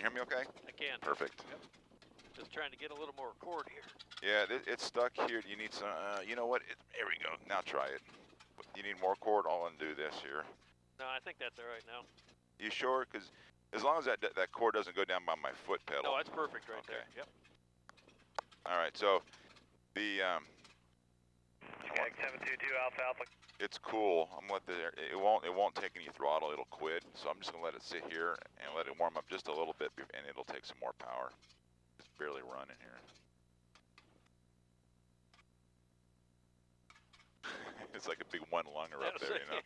hear me okay? I can. Perfect. Yep. Just trying to get a little more cord here. Yeah, it's stuck here. You need some, you know what? Here we go. Now try it. You need more cord? I'll undo this here. No, I think that's all right now. You sure? Because as long as that cord doesn't go down by my foot pedal. No, that's perfect right there. Yep. All right, so the 722 Alpha Alpha. it's cool. I'm gonna let it won't take any throttle. It'll quit. So I'm just gonna let it sit here and let it warm up just a little bit, and it'll take some more power. It's barely running here. It's like a big one-lunger up there, you know.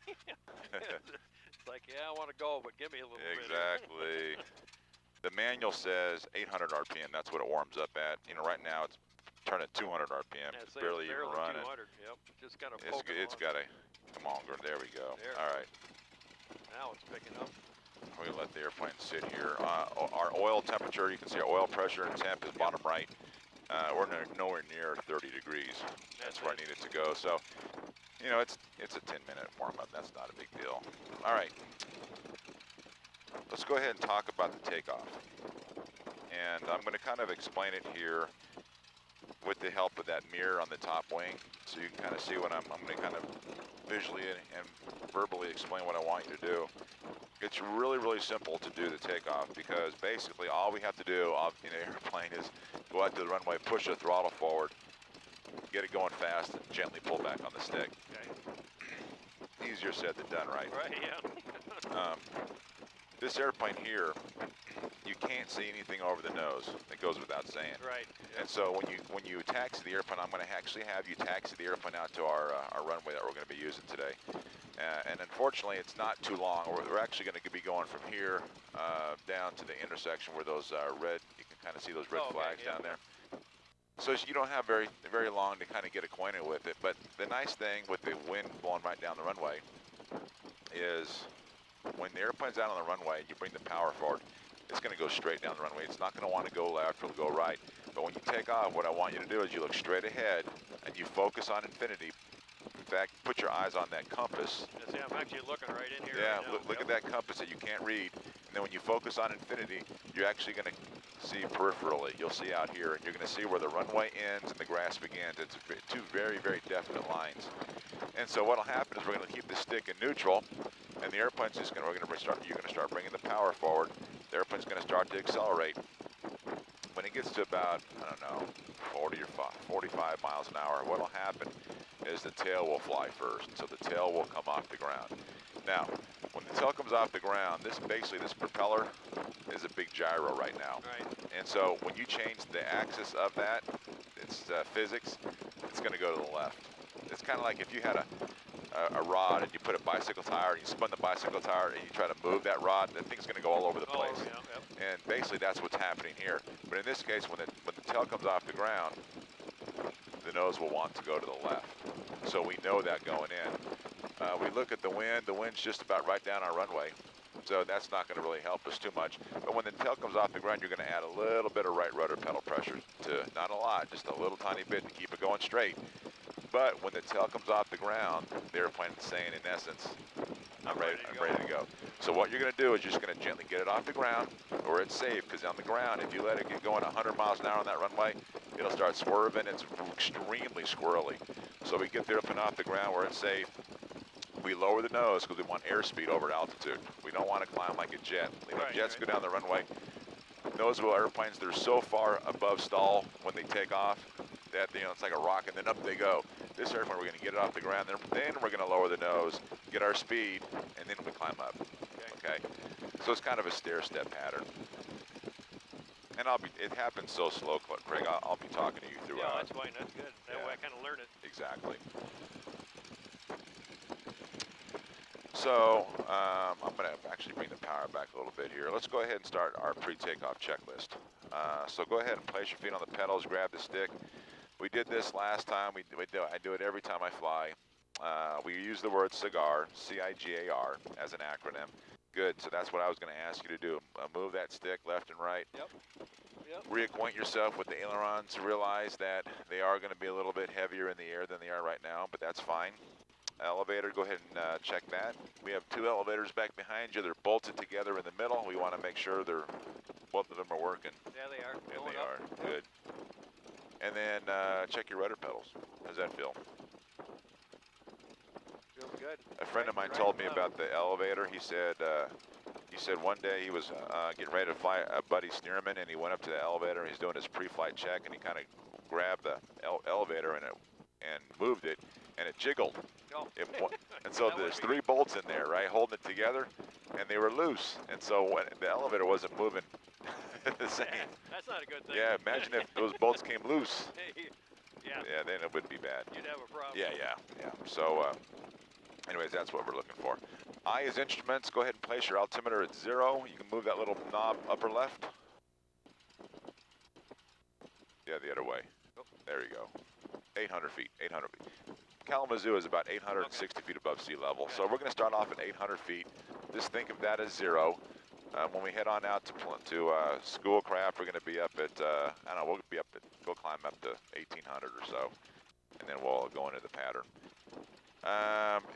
It's like, yeah, I want to go, but give me a little bit. Exactly. The manual says 800 RPM. That's what it warms up at. You know, right now it's turned at 200 RPM. Yeah, it's barely even running. 200. Yep. Just got to It's got to. Come on, girl. There we go. There. All right. Now it's picking up. We let the airplane sit here. Our oil temperature, you can see our oil pressure and temp is bottom right. We're nowhere near 30 degrees. That's where I need it to go. So, you know, it's a 10-minute warm-up. That's not a big deal. All right. Let's go ahead and talk about the takeoff. And I'm going to kind of explain it here with the help of that mirror on the top wing, so you can kind of see what I'm going to kind of visually and verbally explain what I want you to do. It's really, really simple to do the takeoff, because basically all we have to do in an airplane is go out to the runway, push the throttle forward, get it going fast, and gently pull back on the stick. Okay. Easier said than done, right? Right, yeah. This airplane here, you can't see anything over the nose. It goes without saying. Right. Yep. And so when you taxi the airplane, I'm going to actually have you taxi the airplane out to our runway that we're going to be using today. And unfortunately, it's not too long. We're actually going to be going from here down to the intersection where those red, you can kind of see those red flags down there. So you don't have very long to kind of get acquainted with it. But the nice thing with the wind blowing right down the runway is when the airplane's out on the runway, you bring the power forward, it's going to go straight down the runway. It's not going to want to go left or go right. But when you take off, what I want you to do is you look straight ahead and you focus on infinity. In fact, put your eyes on that compass. Yeah, I'm actually looking right in here. Yeah, right now. look at that compass that you can't read. And then when you focus on infinity, you're actually going to see peripherally. You'll see out here, and you're going to see where the runway ends and the grass begins. It's two very, very definite lines. And so what'll happen is we're going to keep the stick in neutral, and the airplane's just going to, you're going to start bringing the power forward. The airplane's going to start to accelerate. When it gets to about, I don't know, 40 or 45 miles an hour, what'll happen is the tail will fly first. So the tail will come off the ground. Now, when the tail comes off the ground, this propeller is a big gyro right now. Right. And so when you change the axis of that, it's physics, it's going to go to the left. It's kind of like if you had a rod and you put a bicycle tire and you spun the bicycle tire and you try to move that rod, that thing's going to go all over the place. Yeah, yeah. And basically that's what's happening here. But in this case, when the tail comes off the ground, the nose will want to go to the left. So we know that going in. We look at the wind. The wind's just about right down our runway. So that's not going to really help us too much. But when the tail comes off the ground, you're going to add a little bit of right rudder pedal pressure to, not a lot, just a little tiny bit to keep it going straight. But when the tail comes off the ground, the airplane is saying, in essence, I'm ready to go. So what you're going to do is you're just going to gently get it off the ground where it's safe, because on the ground, if you let it get going 100 miles an hour on that runway, it'll start swerving. It's extremely squirrely. So we get the airplane off the ground where it's safe. We lower the nose because we want airspeed over altitude. We don't want to climb like a jet. Jets go down the runway. Those airplanes, they're so far above stall when they take off that, you know, it's like a rocket, and then up they go. This airplane, we're going to get it off the ground, then we're going to lower the nose, get our speed, and then we climb up. Okay? So it's kind of a stair-step pattern. And it happens so slow, Craig, I'll be talking to you throughout. Yeah, that's fine, that's good. That way I kind of learn it. Exactly. So I'm going to actually bring the power back a little bit here. Let's go ahead and start our pre-takeoff checklist. So go ahead and place your feet on the pedals, grab the stick. We did this last time. I do it every time I fly. We use the word cigar, C-I-G-A-R, as an acronym. Good, so that's what I was going to ask you to do. Move that stick left and right. Yep. Reacquaint yourself with the ailerons. Realize that they are going to be a little bit heavier in the air than they are right now, but that's fine. elevator, go ahead and check that. We have 2 elevators back behind you. They're bolted together in the middle. We want to make sure both of them are working. Yeah, they are. Yeah, Going they up. are. Good. And then check your rudder pedals. How's that feel? Feels good. A friend of mine Right told me up. about the elevator. He said one day he was getting ready to fly a Buddy Stearman, and he went up to the elevator. He's doing his pre-flight check, and he kind of grabbed the elevator and moved it, and it jiggled. Oh. And so That there's would be 3 bolts in there, right, holding it together, and they were loose. And so when the elevator wasn't moving the same. That's not a good thing. Yeah, imagine if those bolts came loose. Yeah. Yeah, then it would be bad. You'd have a problem. Yeah. So, anyways, that's what we're looking for. I is instruments. Go ahead and place your altimeter at 0. You can move that little knob upper left. Yeah, the other way. Oh. There you go. 800 feet. 800 feet. Kalamazoo is about 860 feet above sea level. So we're going to start off at 800 feet. Just think of that as 0. When we head on out to Schoolcraft, we're going to be up at, I don't know, we'll climb up to 1800 or so, and then we'll go into the pattern.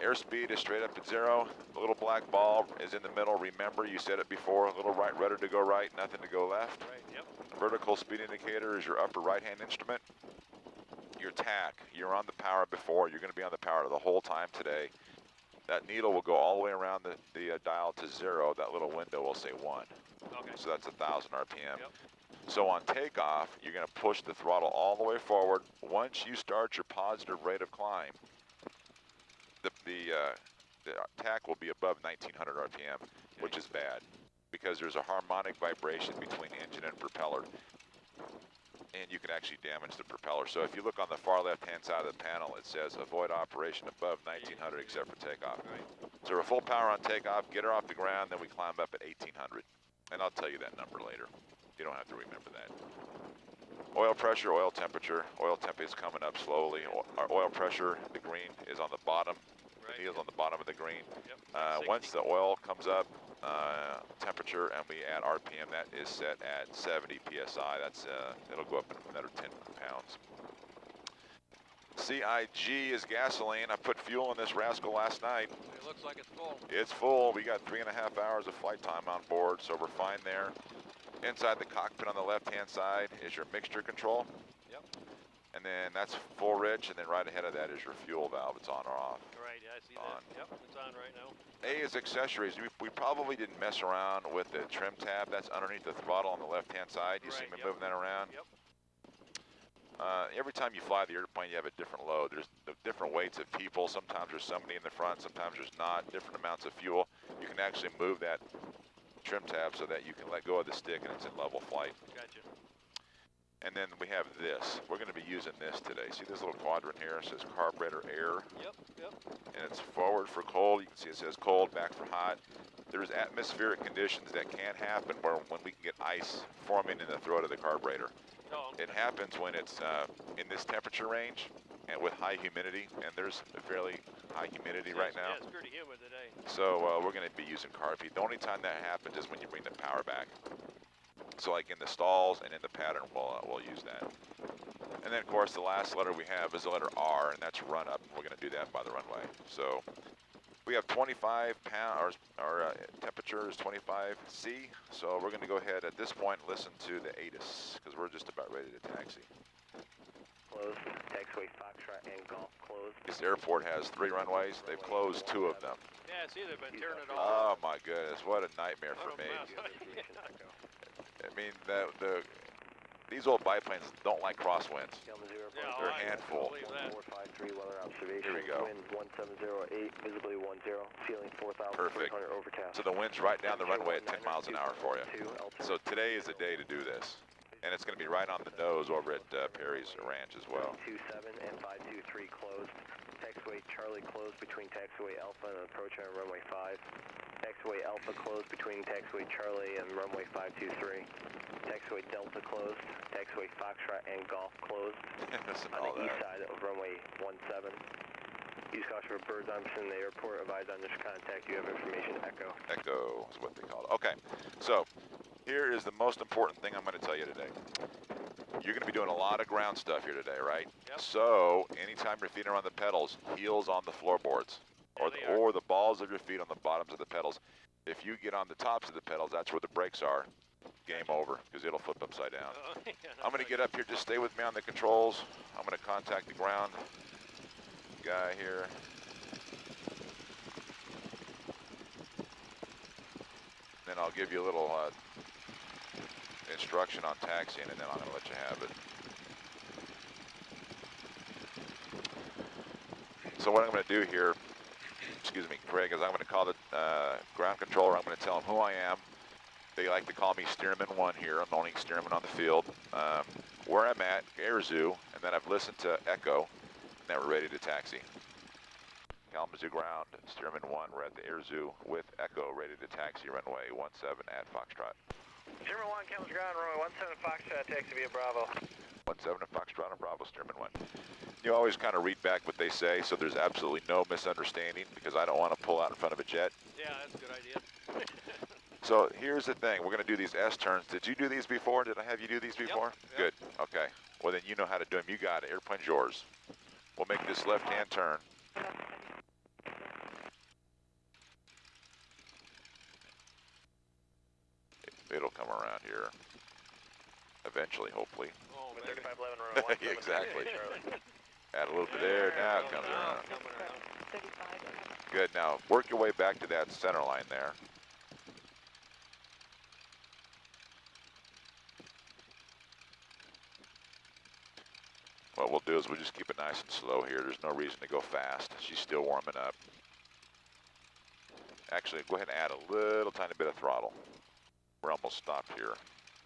Airspeed is straight up at 0. The little black ball is in the middle. Remember, you said it before, a little right rudder to go right, nothing to go left. Right, yep. Vertical speed indicator is your upper right-hand instrument. Your TAC, you're on the power before. You're going to be on the power the whole time today. That needle will go all the way around the dial to 0. That little window will say 1. Okay. So that's 1,000 RPM. Yep. So on takeoff, you're going to push the throttle all the way forward. Once you start your positive rate of climb, the TAC will be above 1,900 RPM, which is bad because there's a harmonic vibration between engine and propeller, and you can actually damage the propeller. So if you look on the far left-hand side of the panel, it says avoid operation above 1,900 except for takeoff. Right. So we're full power on takeoff, get her off the ground, then we climb up at 1,800. And I'll tell you that number later. You don't have to remember that. Oil pressure, oil temperature. Oil temp is coming up slowly. Our oil pressure, the green, is on the bottom. Right. The needle's on the bottom of the green. Yep. Once the oil comes up, temperature, and we add RPM, that is set at 70 PSI. That's it'll go up another 10 pounds. CIG is gasoline. I put fuel in this rascal last night. It looks like it's full. It's full. We got 3.5 hours of flight time on board, so we're fine there. Inside the cockpit on the left-hand side is your mixture control. Yep. And then that's full rich, and then right ahead of that is your fuel valve. It's on or off. Right, yeah, I see On. that. Yep, it's on right now. A is accessories. We probably didn't mess around with the trim tab. That's underneath the throttle on the left-hand side. You see Right, me yep. moving that around? Yep. Every time you fly the airplane, you have a different load. There's the different weights of people. Sometimes there's somebody in the front. Sometimes there's not. Different amounts of fuel. You can actually move that trim tab so that you can let go of the stick and it's in level flight. Gotcha. And then we have this. We're going to be using this today. See this little quadrant here? It says carburetor air. Yep, yep. And it's forward for cold. You can see it says cold, back for hot. There's atmospheric conditions that can happen when we can get ice forming in the throat of the carburetor. Oh, It happens when it's in this temperature range and with high humidity, and there's a fairly high humidity right now. Yeah, it's pretty humid today. So we're going to be using carb heat. The only time that happens is when you bring the power back. So like in the stalls and in the pattern, we'll use that. And then of course the last letter we have is the letter R, and that's run up. We're going to do that by the runway. So we have 25 pounds, our temperature is 25 C. So we're going to go ahead at this point and listen to the ATIS, because we're just about ready to taxi. Closed, taxiway Foxtrot and Golf closed. This airport has 3 runways. They've closed 2 of them. Yeah, see, they've been tearing it Oh all up. my goodness, what a nightmare for What a me. mess. I mean, these old biplanes don't like crosswinds. Kalamazoo Airport. Yeah, They're a I handful. believe that. 453 weather observation. Here we go. Wind 1708, visibly 10, ceiling 4,300 overcast. So the wind's right down the runway at 10 miles an hour for you. So today is the day to do this. And it's going to be right on the nose over at Perry's Ranch as well. 27 and 523 closed. Taxiway Charlie closed between taxiway Alpha and approach on runway 5. Taxiway Alpha closed between taxiway Charlie and runway 523. Taxiway Delta closed. Taxiway Foxtrot and Golf closed. Listen to On all the east that. side of runway 17. Use caution for birds on in the airport. Advise on this contact. You have information. Echo. Echo is what they call it. Okay, so Here is the most important thing I'm going to tell you today. You're going to be doing a lot of ground stuff here today, right? Yep. So anytime your feet are on the pedals, heels on the floorboards, or the balls of your feet on the bottoms of the pedals. If you get on the tops of the pedals, that's where the brakes are. Game over, because it'll flip upside down. Yeah, I'm going to get up here. Just stay with me on the controls. I'm going to contact the ground guy here. Then I'll give you a little instruction on taxiing, and then I'm going to let you have it. So what I'm going to do here, excuse me, Craig, is I'm going to call the ground controller. I'm going to tell him who I am. They like to call me Stearman 1 here. I'm the only Stearman on the field. Where I'm at, Air Zoo, and then I've listened to Echo, and now we're ready to taxi. Kalamazoo ground, Stearman 1. We're at the Air Zoo with Echo, ready to taxi runway 17 at Foxtrot. Stearman 1, Kalamazoo ground, runway 17 Foxtrot, taxi via Bravo. 17 at Foxtrot and Bravo, Stearman 1. You always kind of read back what they say, so there's absolutely no misunderstanding, because I don't want to pull out in front of a jet. Yeah, that's a good idea. So here's the thing, we're going to do these S-turns. Did you do these before? Did I have you do these before? Yep. Good, okay. Well then you know how to do them. You got it, airplane's yours. We'll make this left-hand turn. It'll come around here. Eventually, hopefully. Oh, 3511 runway 17. Exactly. Charlie. Add a little bit there, now it comes Now around. it's coming around. 35. Good, now work your way back to that center line there. What we'll do is we'll just keep it nice and slow here. There's no reason to go fast. She's still warming up. Actually, go ahead and add a little tiny bit of throttle. We're almost stopped here.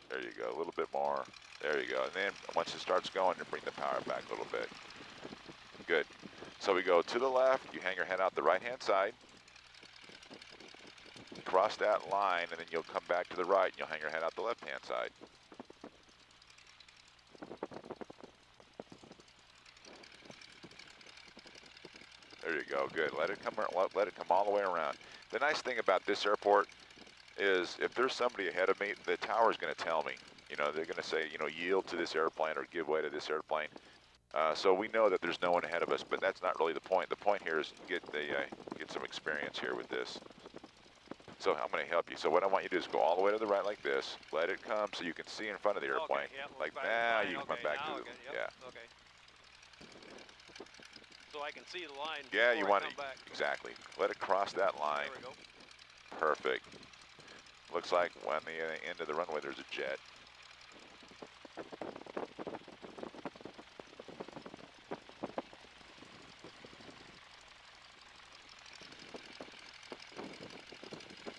There you go, a little bit more. There you go. And then once it starts going, you bring the power back a little bit. Good. So we go to the left, you hang your head out the right-hand side. Cross that line, and then you'll come back to the right, and you'll hang your head out the left-hand side. There you go, good. Let it come all the way around. The nice thing about this airport is if there's somebody ahead of me, the tower's going to tell me. You know, they're going to say, you know, yield to this airplane or give way to this airplane. So we know that there's no one ahead of us, but that's not really the point. The point here is get some experience here with this. So I'm going to help you. So what I want you to do is go all the way to the right like this. Let it come so you can see in front of the airplane. Okay, yep, Like back now to the you line. can come back Now to I the, get- yep, Okay. So I can see the line. Yeah, you before want I to, come back. exactly. Let it cross that line. There we go. Perfect. Looks like on the end of the runway there's a jet.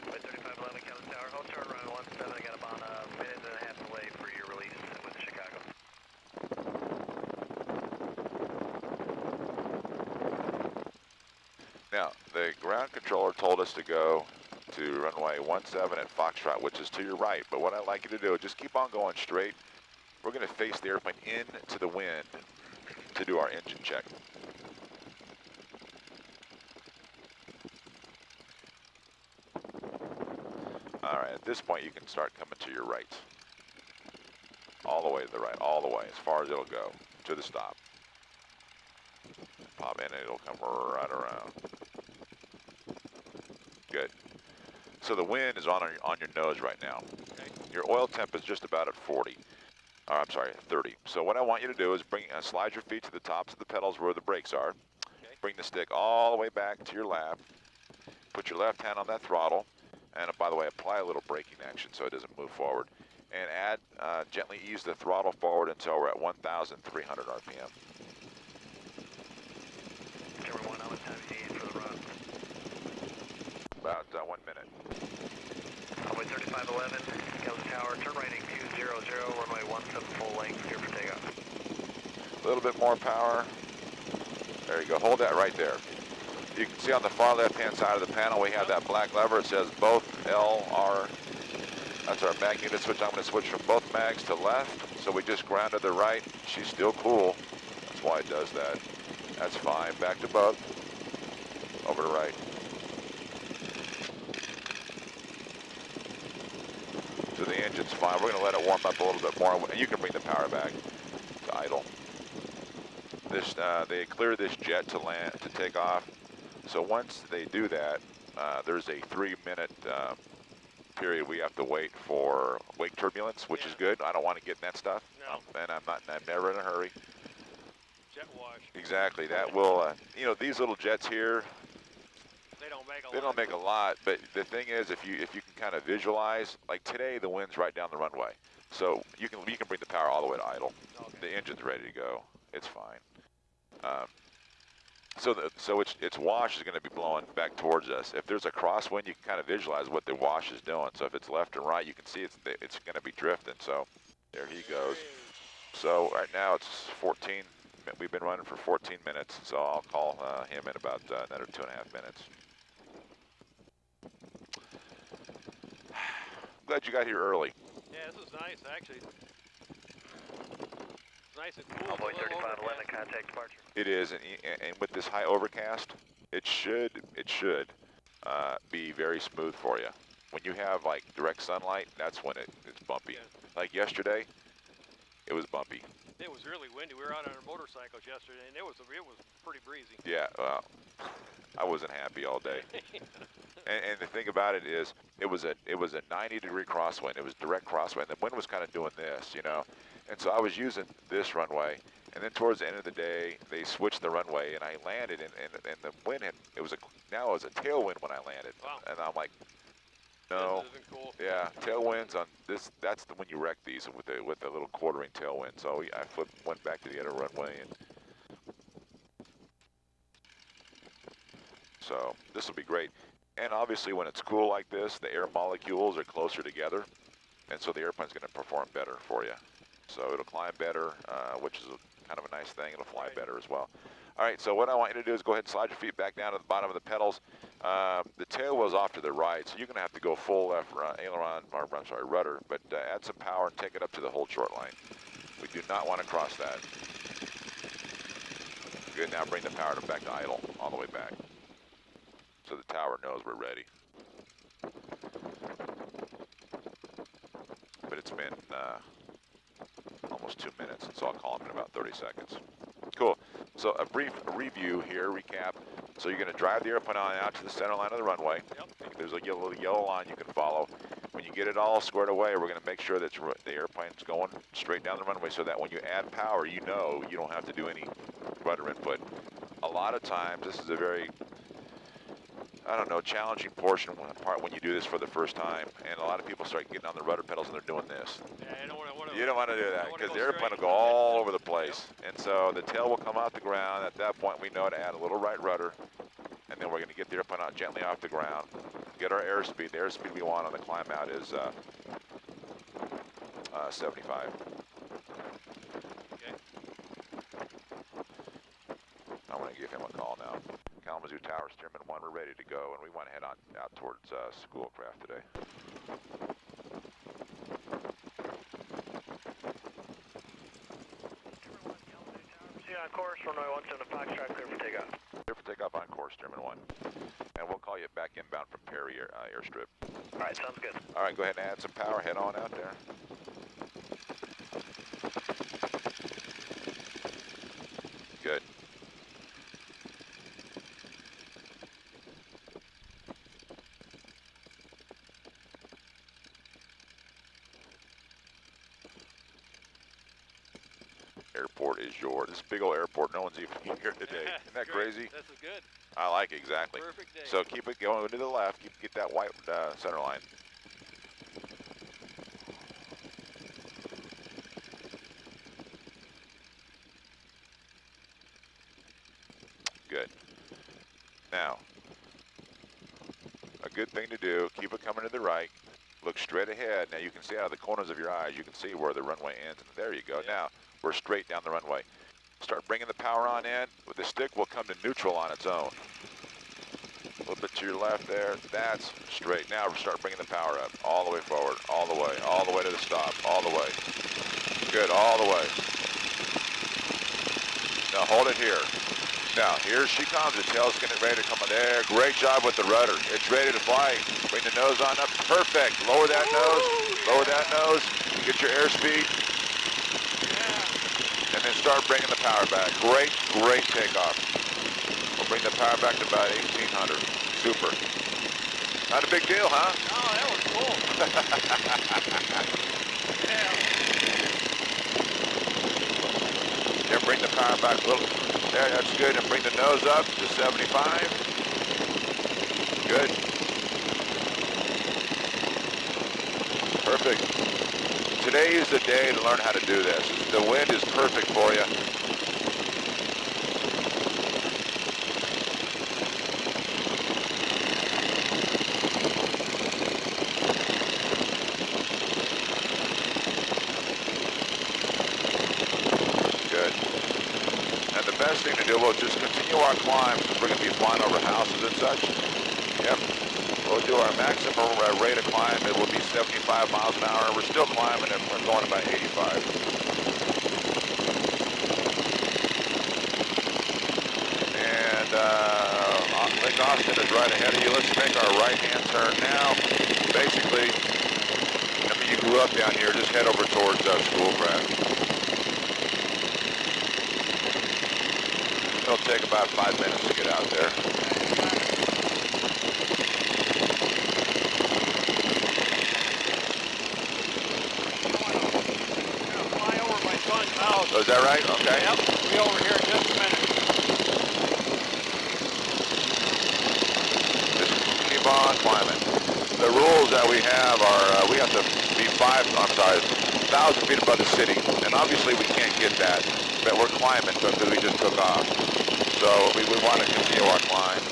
Flight 3511, Kelly Tower. Hold turn around 17. I got about a minute and a half delay for your release with Chicago. Now, the ground controller told us to go to runway 17 at Foxtrot, which is to your right. But what I'd like you to do is just keep on going straight. We're going to face the airplane into the wind to do our engine check. All right, at this point you can start coming to your right. All the way to the right, all the way, as far as it'll go, to the stop. Pop in and it'll come right around. Good. So the wind is on your nose right now. Okay. Your oil temp is just about at 40. Or I'm sorry, 30. So what I want you to do is slide your feet to the tops of the pedals where the brakes are. Okay. Bring the stick all the way back to your lap. Put your left hand on that throttle. And by the way, apply a little braking action so it doesn't move forward. And gently ease the throttle forward until we're at 1,300 RPM. Terminal 1, how much time do you need for the run? About 1 minute. Runway 3511, Kelly Tower. Turn right 8200, runway 17 full length, clear for takeoff. A little bit more power. There you go. Hold that right there. You can see on the far left-hand side of the panel, we have that black lever. It says both L, R. That's our mag unit switch. I'm going to switch from both mags to left. So we just grounded the right. She's still cool. That's why it does that. That's fine. Back to both. Over to right. To the engine. engine's fine. We're gonna let it warm up a little bit more, and you can bring the power back to idle. This, they clear this jet to land, to take off. So once they do that, there's a 3-minute period we have to wait for wake turbulence, which is good. I don't want to get in that stuff. No. And I'm never in a hurry. Jet wash. Exactly, that will, you know, these little jets here, They don't make a lot. they don't make a lot, but the thing is, if you can kind of visualize, like today, the wind's right down the runway. So you can bring the power all the way to idle. Okay. The engine's ready to go. It's fine. So its wash is going to be blowing back towards us. If there's a crosswind, you can kind of visualize what the wash is doing. So if it's left and right, you can see it's going to be drifting. So there he goes. So right now it's 14. We've been running for 14 minutes. So I'll call him in about another 2.5 minutes. I'm glad you got here early. Yeah, this is nice, actually. It's nice and cool. Envoy It's a little 3511, overcast. contact departure. It is, and with this high overcast, it should be very smooth for you. When you have like direct sunlight, that's when it's bumpy. Yeah. Like yesterday, it was bumpy. It was really windy. We were out on our motorcycles yesterday, and it was pretty breezy. Yeah, well, I wasn't happy all day. And the thing about it is, it was a 90-degree crosswind. It was direct crosswind. The wind was kind of doing this, you know. And so I was using this runway, and then towards the end of the day, they switched the runway, and I landed, and the wind now it was a tailwind when I landed. Wow. And I'm like, no. This isn't cool. Yeah, tailwinds on this. That's when you wreck these with the little quartering tailwind. So I went back to the other runway, and so this will be great. And obviously, when it's cool like this, the air molecules are closer together, and so the airplane's going to perform better for you. So it'll climb better, which is kind of a nice thing. It'll fly better as well. All right, so what I want you to do is go ahead and slide your feet back down to the bottom of the pedals. The tail wheel's off to the right, so you're going to have to go full left aileron, or I'm sorry, rudder, but add some power and take it up to the hold short line. We do not want to cross that. Good, now bring the power back to idle, all the way back. So the tower knows we're ready. But it's been almost 2 minutes, so I'll call him in about 30 seconds. Cool. So a brief review here, recap. So you're going to drive the airplane on out to the center line of the runway. Yep. There's a little yellow line you can follow. When you get it all squared away, we're going to make sure that the airplane's going straight down the runway so that when you add power, you know you don't have to do any rudder input. A lot of times, this is a very, I don't know, challenging part when you do this for the first time, and a lot of people start getting on the rudder pedals and they're doing this. Yeah, I don't want to. You don't want to do that because the airplane will go all over the place. Yep. And so the tail will come off the ground. At that point, we know to add a little right rudder, and then we're going to get the airplane out gently off the ground, get our airspeed. The airspeed we want on the climb out is 75. Okay. I'm going to give him a call now. Kalamazoo Tower, Stearman 1, we're ready to go, and we want to head on out towards Schoolcraft today. On course, runway 17 Foxtrot, clear for takeoff. Clear for takeoff on course, Stearman 1. And we'll call you back inbound from Perry Airstrip. All right, sounds good. All right, go ahead and add some power. Head on out there. Good. Airport is yours. This big old airport, no one's even here today. Isn't that crazy? This is good. I like it, exactly. Perfect day. So keep it going to the left. Get that white center line. Good. Now, a good thing to do, keep it coming to the right. Look straight ahead. Now you can see out of the corners of your eyes, you can see where the runway ends. And there you go. Yeah. Now, we're straight down the runway. Start bringing the power on in. With the stick will come to neutral on its own. A little bit to your left there. That's straight. Now we'll start bringing the power up. All the way forward. All the way to the stop. All the way. Good. All the way. Now hold it here. Now, here she comes. The tail's getting ready to come on there. Great job with the rudder. It's ready to fly. Bring the nose on up. Perfect. Lower that nose. Lower that nose. Get your airspeed. Yeah. And then start bringing the power back. Great, great takeoff. We'll bring the power back to about 1,800. Super. Not a big deal, huh? No, that was cool. Yeah. Then bring the power back a little. There, that's good. And bring the nose up to 75. Good. Perfect. Today is the day to learn how to do this. The wind is perfect for you. Good. And the best thing to do, we'll just continue our climb since we're going to be flying over houses and such. Yep. We'll do our maximum rate of climb. It will be 75 miles an hour. We're still climbing and we're going about 85. And Lake Austin is right ahead of you. Let's make our right-hand turn now. Basically, I mean, you grew up down here. Just head over towards Schoolcraft. It'll take about 5 minutes to get out there. House. Oh, is that right? Okay. Yep, we'll be over here in just a minute. Just keep on climbing. The rules that we have are we have to be 1,000 feet above the city. And obviously we can't get that, but we're climbing because we just took off. So we want to continue our climb.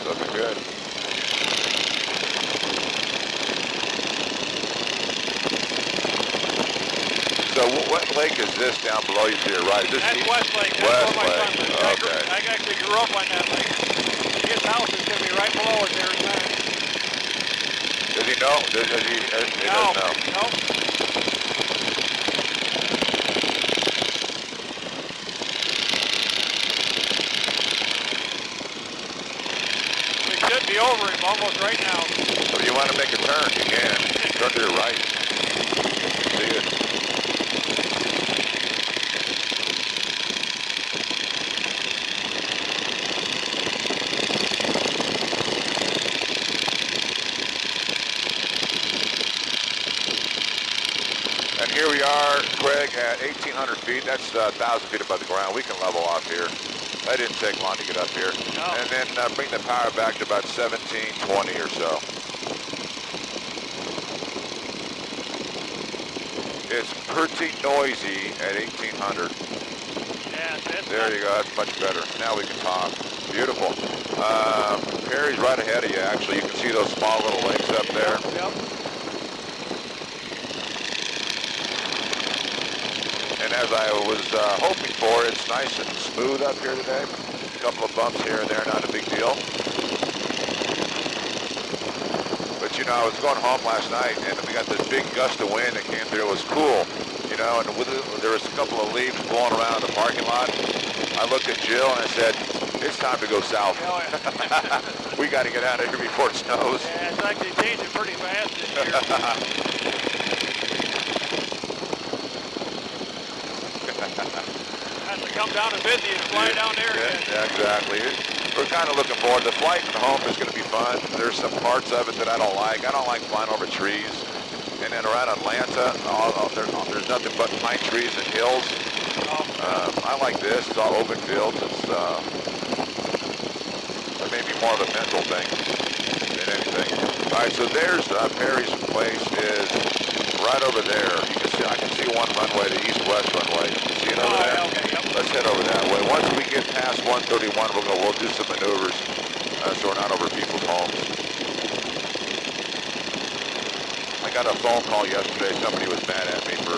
Looking good. So what lake is this down below you to your right? Is this That's West Lake. That's where my son lives. Okay. I actually grew up on that lake. His house is going to be right below it there in a minute. Does he know? He doesn't know. No. We should be over him almost right now. So if you want to make a turn, you can. Turn to your right. See it. And here we are, Craig, at 1,800 feet. That's 1,000 feet above the ground. We can level off here. That didn't take long to get up here. No. And then bring the power back to about 1720 or so. It's pretty noisy at 1,800. Yeah, There you go, that's much better. Now we can talk. Beautiful. Perry's right ahead of you, actually. You can see those small little lakes up there. Yep. And as I was hoping for, it's nice and smooth up here today. A couple of bumps here and there, not a big deal. But you know, I was going home last night and we got this big gust of wind that came through. It was cool, you know, and there was a couple of leaves blowing around the parking lot. I looked at Jill and I said, it's time to go south. Oh, yeah. We got to get out of here before it snows. Yeah, it's actually changing pretty fast this year. Has to come down to busy and fly down there again. Yeah, exactly. We're kind of looking forward. The flight home is going to be fun. There's some parts of it that I don't like. I don't like flying over trees. And then around Atlanta, there's nothing but pine trees and hills. I like this. It's all open fields. It's maybe more of a mental thing than anything. All right, so there's Perry's place is right over there. You can see, I can see one runway, the east-west runway. See it over there? Yeah, okay, yep. Let's head over that way. Once we get past 131, we'll do some maneuvers so we're not over people's homes. I got a phone call yesterday. Somebody was mad at me for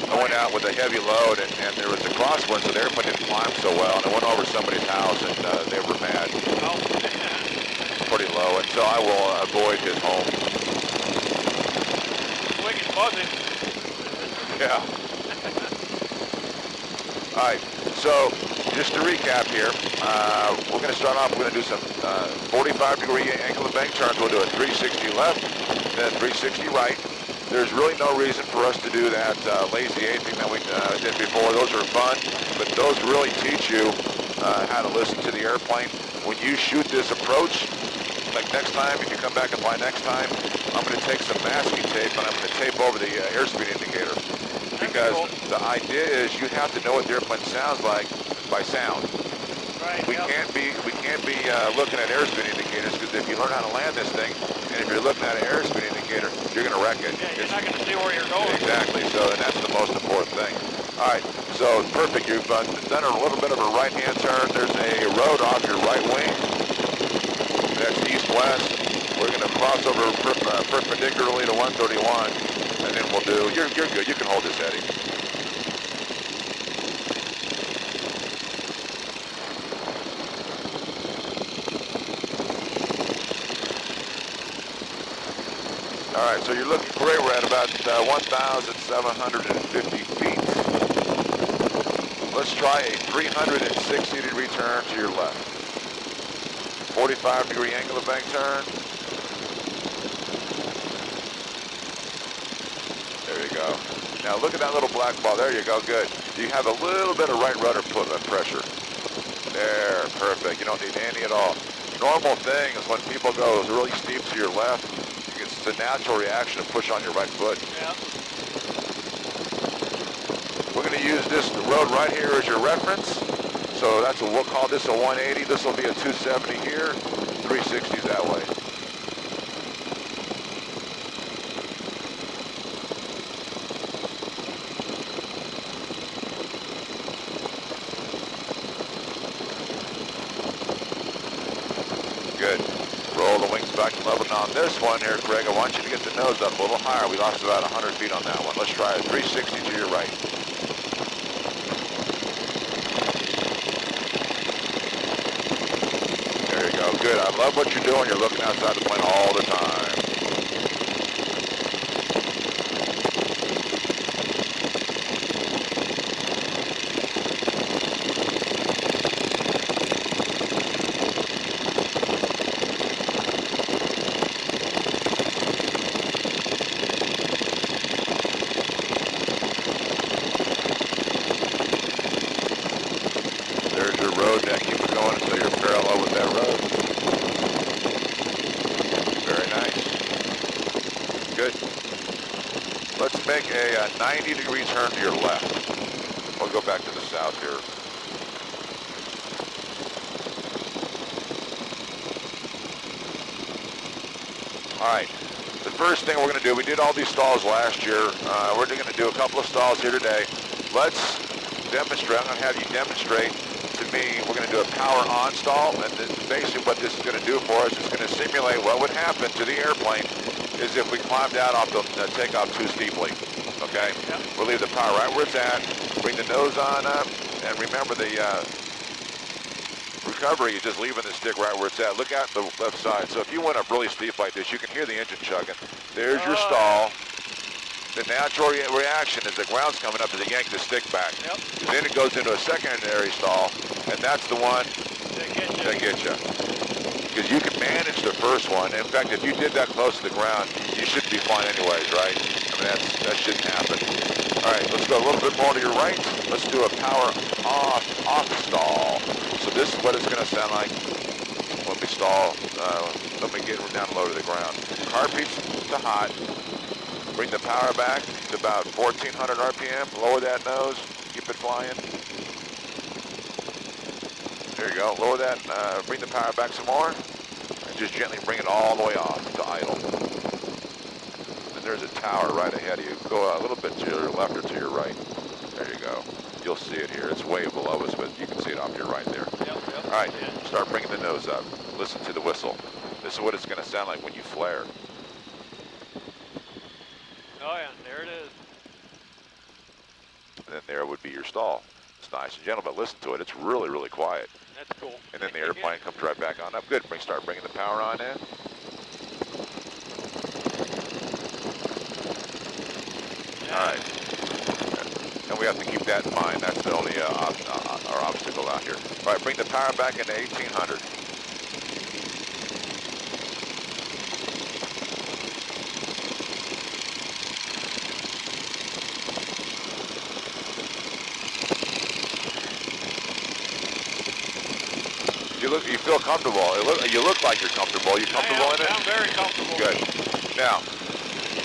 I went out with a heavy load and there was a crosswind, so the airplane didn't climb so well. And I went over somebody's house and they were mad. Oh, Pretty low, and so I will avoid his home. buzzing. Yeah. All right, so just to recap here, we're going to start off, we're going to do some 45-degree angle and bank turns. We'll do a 360 left, then a 360 right. There's really no reason for us to do that lazy eighthing that we did before. Those are fun, but those really teach you how to listen to the airplane. When you shoot this approach, like next time, if you come back and fly next time, I'm going to take some masking tape and I'm going to tape over the airspeed indicator. Because the idea is you have to know what the airplane sounds like by sound. Right. We can't be looking at airspeed indicators, because if you learn how to land this thing, and if you're looking at an airspeed indicator, you're going to wreck it. Yeah, you're not going to see where you're going. Exactly. So, and that's the most important thing. All right. So perfect. You've done a little bit of a right-hand turn. There's a road off your right wing. That's east-west. We're going to cross over perpendicularly to 131, and then we'll do. You're good. You can hold this, Eddie. All right, so you're looking great. We're at about 1,750 feet. Let's try a 360-degree turn to your left. 45-degree angle of bank turn. There you go. Now look at that little black ball. There you go. Good. You have a little bit of right rudder pressure. There. Perfect. You don't need any at all. Normal thing is when people go really steep to your left, it's the natural reaction to push on your right foot. Yeah. We're going to use this road right here as your reference. So that's we'll call this a 180. This will be a 270 here. 360s that way. Good. Roll the wings back to level. Now on this one here, Greg, I want you to get the nose up a little higher. We lost about 100 feet on that one. Let's try a 360 to your right. There you go. Good. I love what you're doing. You're looking outside the plane all the time. There's your road. Now keep it going until you're parallel with that road. Very nice. Good. Let's make a 90-degree turn to your left. We'll go back to the south here. All right. The first thing we're going to do, we did all these stalls last year. We're going to do a couple of stalls here today. Let's demonstrate. I'm going to have you demonstrate to me. We're going to do a power on stall, and basically what this is going to do for us is going to simulate what would happen to the airplane is if we climbed out off the takeoff too steeply. Okay? Yep. We'll leave the power right where it's at, bring the nose on up, and remember the recovery, you're just leaving the stick right where it's at. Look out the left side. So if you went up really steep like this, you can hear the engine chugging. There's your stall. The natural reaction is the ground's coming up as they yank the stick back. Yep. Then it goes into a secondary stall, and that's the one that gets you. Because you can manage the first one. In fact, if you did that close to the ground, you should be fine anyways, right? I mean, that shouldn't happen. All right, let's go a little bit more to your right. Let's do a power off stall. So this is what it's going to sound like when we stall. Let me get down low to the ground. Car peaks to hot. Bring the power back to about 1,400 RPM. Lower that nose. Keep it flying. There you go. Lower that. Bring the power back some more. And just gently bring it all the way off to idle. And there's a tower right ahead of you. Go a little bit to your left or to your right. There you go. You'll see it here. It's way below us, but you can see it off to your right there. Yep. All right. Start bringing the nose up. Listen to the whistle. This is what it's going to sound like when you flare. Oh yeah, there it is. And then there would be your stall. It's nice and gentle, but listen to it. It's really, really quiet. That's cool. And then the airplane comes right back on up. Good. Start bringing the power on in. All right. And we have to keep that in mind. That's the only our obstacle out here. All right, bring the power back into 1800. You feel comfortable. You look like you're comfortable. You comfortable in it? I'm very comfortable. Good. Now,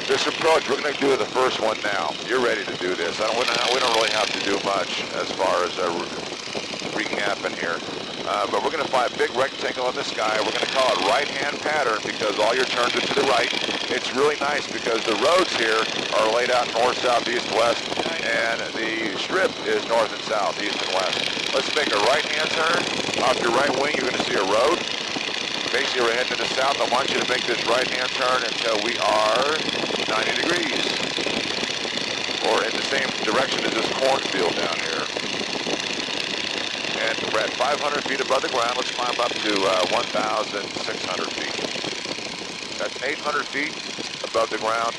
this approach, we're going to do the first one now. You're ready to do this. We don't really have to do much as far as recapping here. But we're going to fly a big rectangle in the sky. We're going to call it right-hand pattern because all your turns are to the right. It's really nice because the roads here are laid out north, south, east, west, and the strip is north and south, east and west. Let's make a right-hand turn. Off your right wing, you're going to see a road. Basically, we're heading to the south. I want you to make this right-hand turn until we are 90 degrees. Or in the same direction as this cornfield down here. And we're at 500 feet above the ground. Let's climb up to 1,600 feet. That's 800 feet above the ground,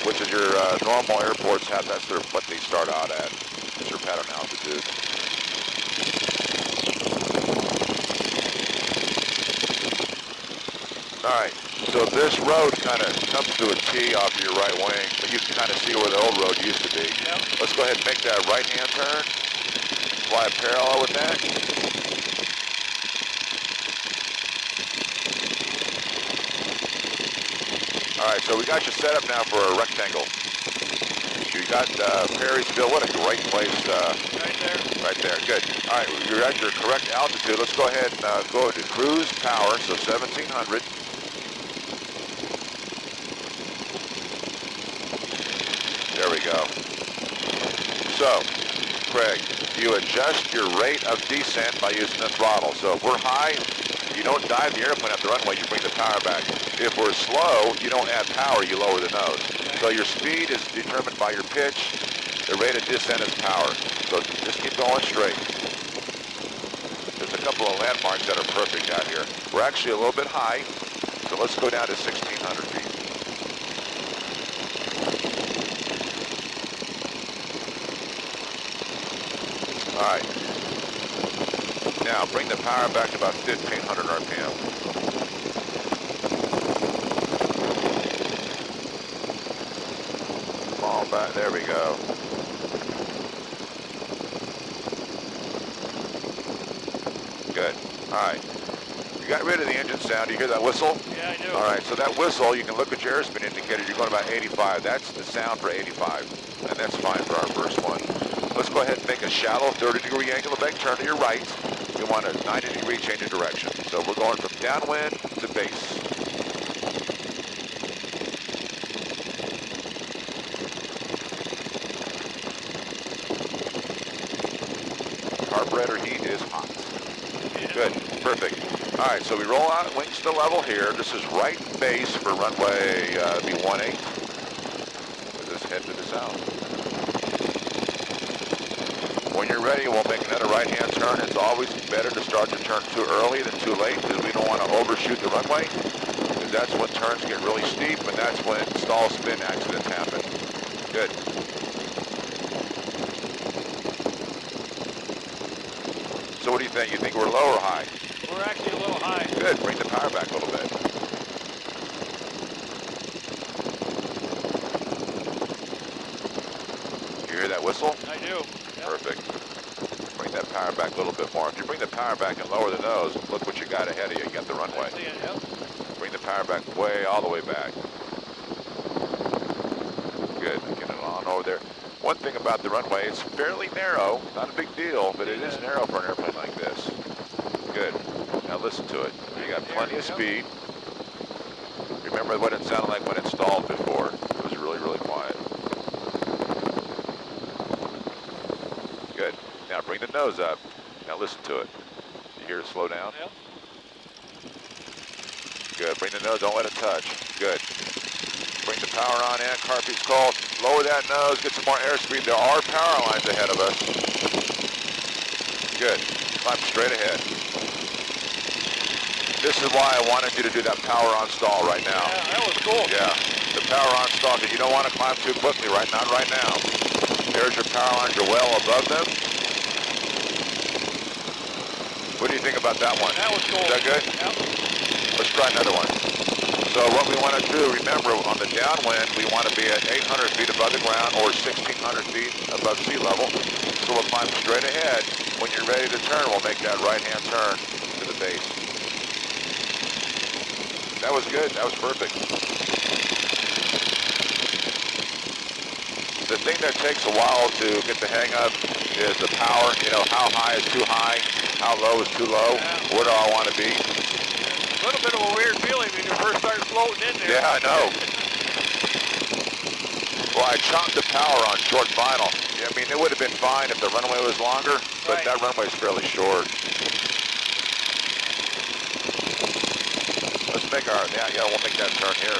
which is your normal airports have. That's what they start out at. It's your pattern altitude. All right, so this road kind of comes to a T off your right wing, but you can kind of see where the old road used to be. Yep. Let's go ahead and make that right-hand turn. Fly parallel with that. All right, so we got you set up now for a rectangle. You got Perrysville. What a great place. Right there. Right there, good. All right, you're at your correct altitude. Let's go ahead and go to cruise power, so 1700. There we go. So, Craig, you adjust your rate of descent by using the throttle. So if we're high, you don't dive the airplane up the runway, you bring the power back. If we're slow, you don't add power, you lower the nose. So your speed is determined by your pitch. The rate of descent is power. So just keep going straight. There's a couple of landmarks that are perfect out here. We're actually a little bit high, so let's go down to 1,600 feet. All right. Now bring the power back to about 1,500 RPM. Fall back. There we go. Good. All right. You got rid of the engine sound. You hear that whistle? Yeah, I do. All right. So that whistle, you can look at your airspeed indicator. You're going about 85. That's the sound for 85, and that's fine for our first one. Let's go ahead and make a shallow 30-degree angle of bank turn to your right. We want a 90-degree change of direction. So we're going from downwind to base. Carburetor heat is hot. Good, perfect. All right, so we roll out wings to level here. This is right base for runway B18. We'll just head to the south. When you're ready, we'll make another right-hand turn. It's always better to start the turn too early than too late because we don't want to overshoot the runway because that's when turns get really steep and that's when stall spin accidents happen. Good. So what do you think? You think we're low or high? We're actually a little high. Good. Bring the power back a little bit. You hear that whistle? I do. Yep. Perfect. Bring that power back a little bit more. If you bring the power back and lower the nose, look what you got ahead of you. You got the runway. I see it, yep. Bring the power back way, all the way back. Good. Get it on over there. One thing about the runway, it's fairly narrow. Not a big deal, but it is narrow for an airplane like this. Good. Now listen to it. You got plenty of speed. Remember what it sounded like when it stalled before. It was really, really quiet. Good. Now bring the nose up. Now listen to it. You hear it slow down? Yep. Good. Bring the nose. Don't let it touch. Good. Bring the power on in. Carpeet's cold. Lower that nose. Get some more airspeed. There are power lines ahead of us. Good. Climb straight ahead. This is why I wanted you to do that power on stall right now. Yeah, that was cool. Yeah, the power on stall, because you don't want to climb too quickly, right? Not right now. There's your power lines, you're well above them. What do you think about that one? That was cool. Is that good? Yep. Let's try another one. So what we want to do, remember, on the downwind, we want to be at 800 feet above the ground or 1,600 feet above sea level. So we'll climb straight ahead. When you're ready to turn, we'll make that right-hand turn to the base. That was good. That was perfect. The thing that takes a while to get the hang of is the power. You know, how high is too high, how low is too low, Yeah. where do I want to be? A little bit of a weird feeling when you first start floating in there. Yeah, I know. Well, I chopped the power on short vinyl. Yeah, I mean, it would have been fine if the runway was longer, but Right. that runway is fairly short. Let's make our, yeah, we'll make that turn here.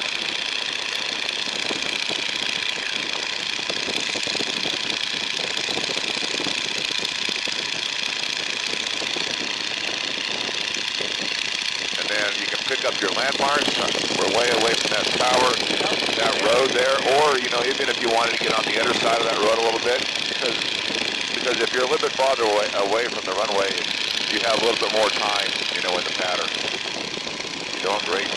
And then you can pick up your landmarks. We're way away from that tower, that road there, or, you know, even if you wanted to get on the other side of that road a little bit, because if you're a little bit farther away from the runway, you have a little bit more time, you know, in the pattern. You're doing great.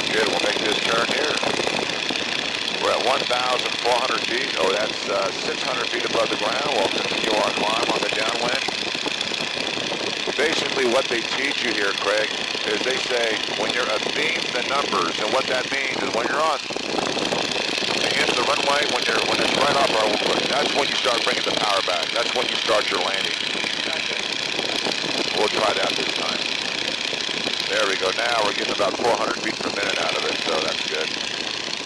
Good, we'll make this turn here. We're at 1,400 feet, or that's 600 feet above the ground. We'll continue our climb on the downwind. Basically what they teach you here, Craig, is they say when you're abeam the numbers, and what that means is when you're on the end of the runway, when it's right off our, that's when you start bringing the power back. That's when you start your landing. We'll try that this time. There we go. Now we're getting about 400 feet per minute out of it, so that's good.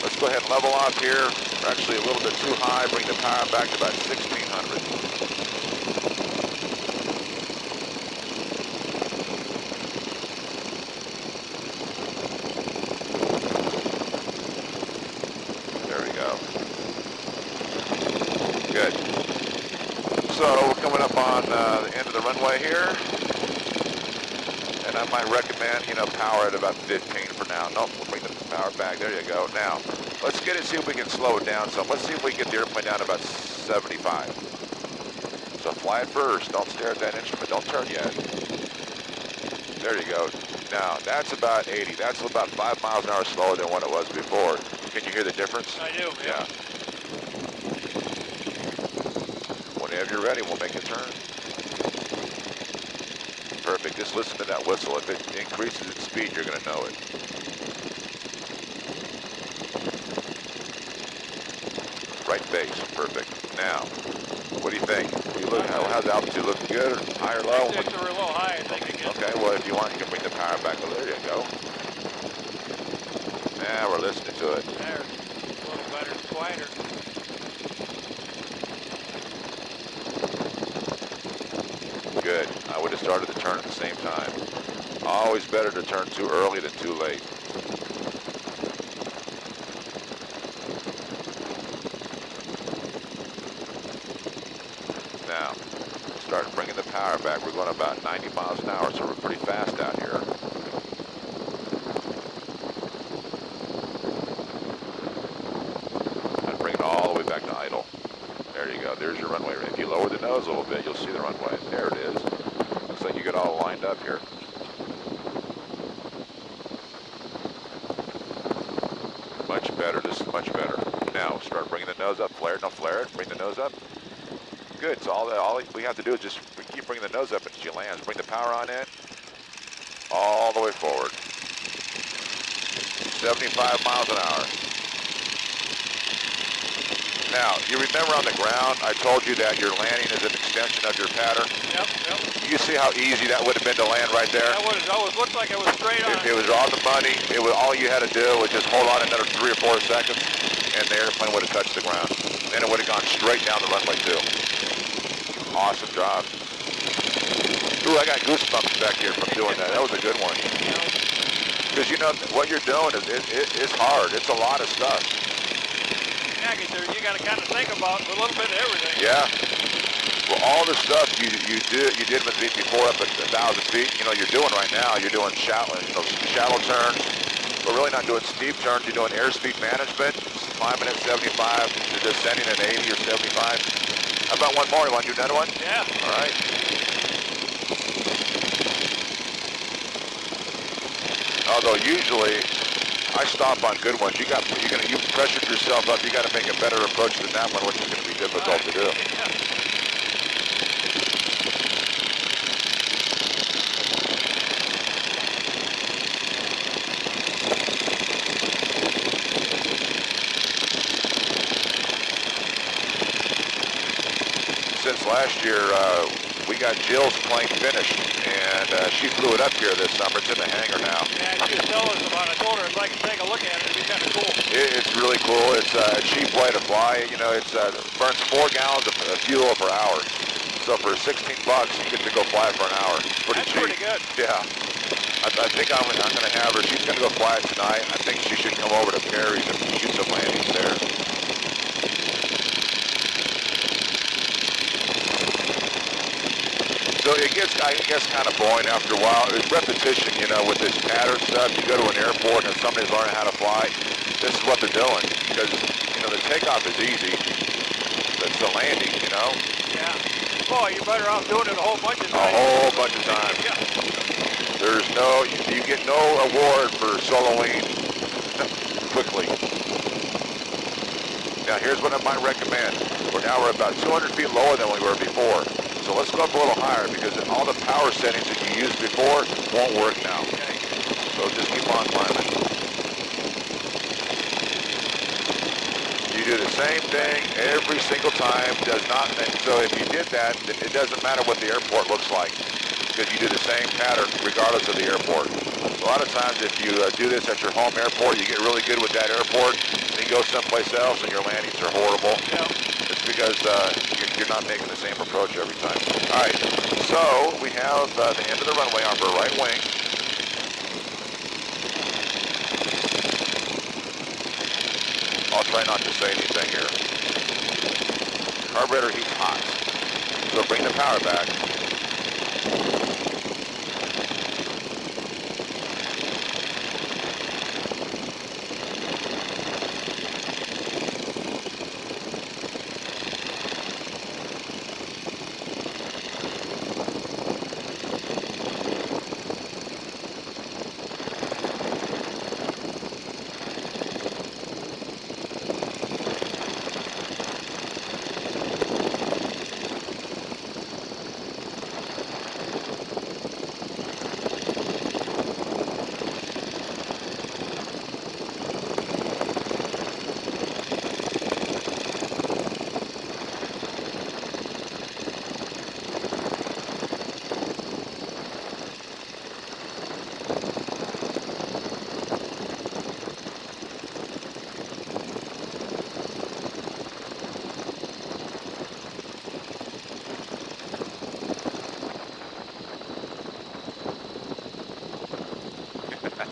Let's go ahead and level off here. We're actually a little bit too high. Bring the power back to about 1,600. There we go. Good. So we're coming up on the end of the runway here. And I might recommend, you know, power at about 15 for now. Nope, we'll bring the power back. There you go. Now, let's get it, see if we can slow it down some. Let's see if we can get the airplane down to about 75. So fly it first. Don't stare at that instrument. Don't turn yet. There you go. Now, that's about 80. That's about 5 miles an hour slower than what it was before. Can you hear the difference? I do, Yeah. Whenever you're ready, we'll make a turn. Perfect. Just listen to that whistle. If it increases its speed, you're going to know it. Right base. Perfect. Now, what do you think? How's the altitude looking? Good? High or low? It's a little high, I think. Again. Okay, well, if you want, you can bring the power back. Well, there you go. Now we're listening to it. There. A little better, quieter. Good. I would have started the turn at the same time. Always better to turn too early than too late. Now, start bringing the power back. We're going about 90 miles an hour, so we're pretty fast out here. And bring it all the way back to idle. There you go. There's your runway. If you lower the nose a little bit, you'll see the runway. There it is. Looks like you get all lined up here. Much better. This is much better. Now, start bringing the nose up. Flare it. No, flare it. Bring the nose up. Good. So all we have to do is just keep bringing the nose up until you land. Bring the power on in. All the way forward. 75 miles an hour. Now, you remember on the ground, I told you that your landing is an extension of your pattern? Yep. You see how easy that would have been to land right there? That always looked like it was straight on. It was on the money. All you had to do was just hold on another 3 or 4 seconds, and the airplane would have touched the ground. Then it would have gone straight down the runway too. Awesome job. Ooh, I got goosebumps back here from doing that. That was a good one. Because you know, what you're doing is, it's hard. It's a lot of stuff. Yeah, because you got to kind of think about a little bit of everything. Yeah. Well, all the stuff you did with me before up at 1,000 feet, you know, you're doing right now. You're doing shallow turns, but really not doing steep turns. You're doing airspeed management, climbing at 75, descending at 80 or 75. How about one more? You want to do another one? Yeah. All right. Although usually I stop on good ones. You pressured yourself up. You got to make a better approach than that one, which is going to be difficult to do. Yeah. Since last year, we got Jill's plane finished, and she flew it up here this summer. It's in the hangar now. Yeah, she was telling us about it. I told her if I could take a look at it, it'd be kind of cool. It's really cool. It's a cheap way to fly. You know, it burns 4 gallons of fuel per hour. So for 16 bucks, you get to go fly for an hour. Pretty cheap. That's pretty good. Yeah. I think I'm going to have her. She's going to go fly it tonight. I think she should come over to Perry's and shoot some landings there. So it gets, I guess, kind of boring after a while. It's repetition, you know, with this pattern stuff. You go to an airport and somebody's learning how to fly. This is what they're doing. Because, you know, the takeoff is easy. It's the landing, you know. Yeah. Oh, you're better off doing it a whole bunch of times. A whole bunch of times. Yeah. There's no, you get no award for soloing quickly. Now here's what I might recommend. We're about 200 feet lower than we were before. So let's go up a little higher because all the power settings that you used before won't work now. Okay. So just keep on climbing. You do the same thing every single time. So if you did that, it doesn't matter what the airport looks like because you do the same pattern regardless of the airport. A lot of times if you do this at your home airport, you get really good with that airport, and you go someplace else and your landings are horrible. Yeah. It's because you're not making the same approach every time. All right, so we have the end of the runway off our right wing. I'll try not to say anything here. Carburetor heat's hot. So bring the power back.